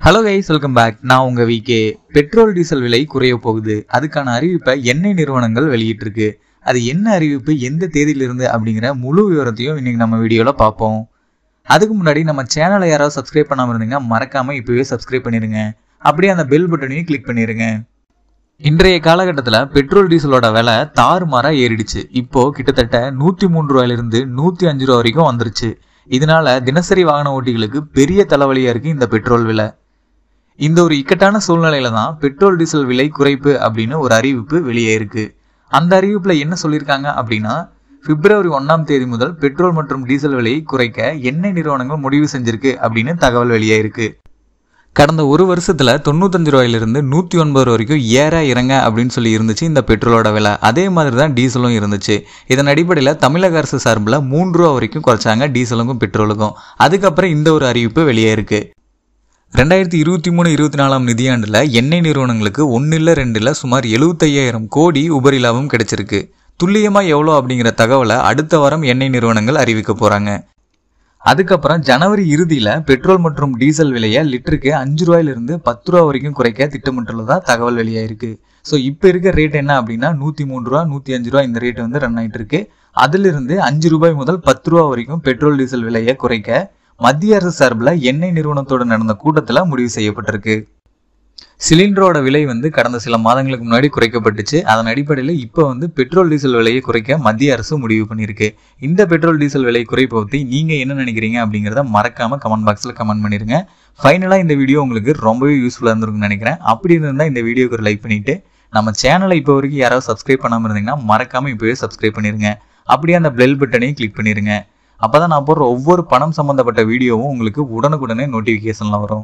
Hello guys, welcome back. நான் உங்க VK. Petrol diesel விலை குறைய போகுது. அதுக்கான அறிவிப்பை எண்ணெய் நிறுவனங்கள் வெளியிட்டிருக்கு. அது என்ன அறிவிப்பு, எந்த தேதியிலிருந்து அப்படிங்கிற முழு விவரத்தையும் இன்னைக்கு நம்ம வீடியோல பார்ப்போம். அதுக்கு முன்னாடி நம்ம சேனலை யாராவது சப்ஸ்கிரைப் பண்ணாம இருந்தீங்கன்னா மறக்காம இப்பவே சப்ஸ்கிரைப் பண்ணிருங்க. அப்படியே அந்த பெல் பட்டனையும் கிளிக் பண்ணிருங்க. இன்றைய காலகட்டத்தில் பெட்ரோல் டீசலோட விலை தாறுமாறா ஏறிடுச்சு. இப்போ கிட்டத்தட்ட 103 ரூபாயிலிருந்து 105 ரூபா வரைக்கும் வந்துருச்சு. இதனால தினசரி வாகன ஓட்டிகளுக்கு பெரிய தலைவலியா இருக்கு இந்த பெட்ரோல் விலை. இந்த ஒரு இக்கட்டான சூழ்நிலையில தான் பெட்ரோல் டீசல் விலை குறைப்பு அப்படின்னு ஒரு அறிவிப்பு வெளியே இருக்கு. அந்த அறிவிப்புல என்ன சொல்லியிருக்காங்க அப்படின்னா, பிப்ரவரி 1ஆம் தேதி முதல் பெட்ரோல் மற்றும் டீசல் விலையை குறைக்க எண்ணெய் நிறுவனங்கள் முடிவு செஞ்சிருக்கு அப்படின்னு தகவல் வெளியே இருக்கு. கடந்த ஒரு வருஷத்துல 95 ரூபாயிலிருந்து 109 வரைக்கும் ஏற இறங்க அப்படின்னு சொல்லி இருந்துச்சு இந்த பெட்ரோலோட விலை. அதே மாதிரி தான் டீசலும் இருந்துச்சு. இதன் அடிப்படையில் தமிழக அரசு சார்பில் 3 ரூபா வரைக்கும் குறைச்சாங்க டீசலுக்கும் பெட்ரோலுக்கும். அதுக்கப்புறம் இந்த ஒரு அறிவிப்பு வெளியே இருக்கு. 2023-24 நிதியாண்டுல எண்ணெய் நிறுவனங்களுக்கு 1 இல்ல 2 இல்ல சுமார் 75,000 கோடி உபரி லாபம் கிடைச்சிருக்கு. துல்லியமா எவ்வளோ அப்படிங்கிற தகவலை அடுத்த வாரம் எண்ணெய் நிறுவனங்கள் அறிவிக்க போறாங்க. அதுக்கப்புறம் ஜனவரி இறுதியில பெட்ரோல் மற்றும் டீசல் விலையை லிட்டருக்கு 5 ரூபாயிலிருந்து 10 ரூபா வரைக்கும் குறைக்க திட்டமிட்டுள்ளதா தகவல் வெளியாயிருக்கு. ஸோ இப்போ இருக்க ரேட் என்ன அப்படின்னா 103 ரூபா 105 ரூபா இந்த ரேட் வந்து ரன் ஆயிட்டு இருக்கு. அதிலிருந்து 5 ரூபாய் முதல் 10 ரூபா வரைக்கும் பெட்ரோல் டீசல் விலையை குறைக்க மத்திய அரசு சார்பில் எண்ணெய் நிறுவனத்தோடு நடந்த கூட்டத்தில் முடிவு செய்யப்பட்டிருக்கு. சிலிண்டரோட விலை வந்து கடந்த சில மாதங்களுக்கு முன்னாடி குறைக்கப்பட்டுச்சு. அதன் அடிப்படையில் இப்போ வந்து பெட்ரோல் டீசல் விலையை குறைக்க மத்திய அரசு முடிவு பண்ணியிருக்கு. இந்த பெட்ரோல் டீசல் விலை குறைப்பை பற்றி நீங்கள் என்ன நினைக்கிறீங்க அப்படிங்கிறத மறக்காம கமெண்ட் பாக்ஸில் கமெண்ட் பண்ணிருங்க. ஃபைனலாக இந்த வீடியோ உங்களுக்கு ரொம்பவே யூஸ்ஃபுல்லாக இருந்திருக்குன்னு நினைக்கிறேன். அப்படி இருந்தால் இந்த வீடியோக்கு ஒரு லைக் பண்ணிட்டு நம்ம சேனலை இப்போ வரைக்கும் யாராவது சப்ஸ்கிரைப் பண்ணாமல் இருந்தீங்கன்னா மறக்காம இப்போவே சப்ஸ்கிரைப் பண்ணிருங்க. அப்படியே அந்த பெல் பட்டனையும் கிளிக் பண்ணிருங்க. அப்பதான் நான் போடுற ஒவ்வொரு பணம் சம்பந்தப்பட்ட வீடியோவும் உங்களுக்கு உடனுக்குடனே நோட்டிஃபிகேஷன்ல வரும்.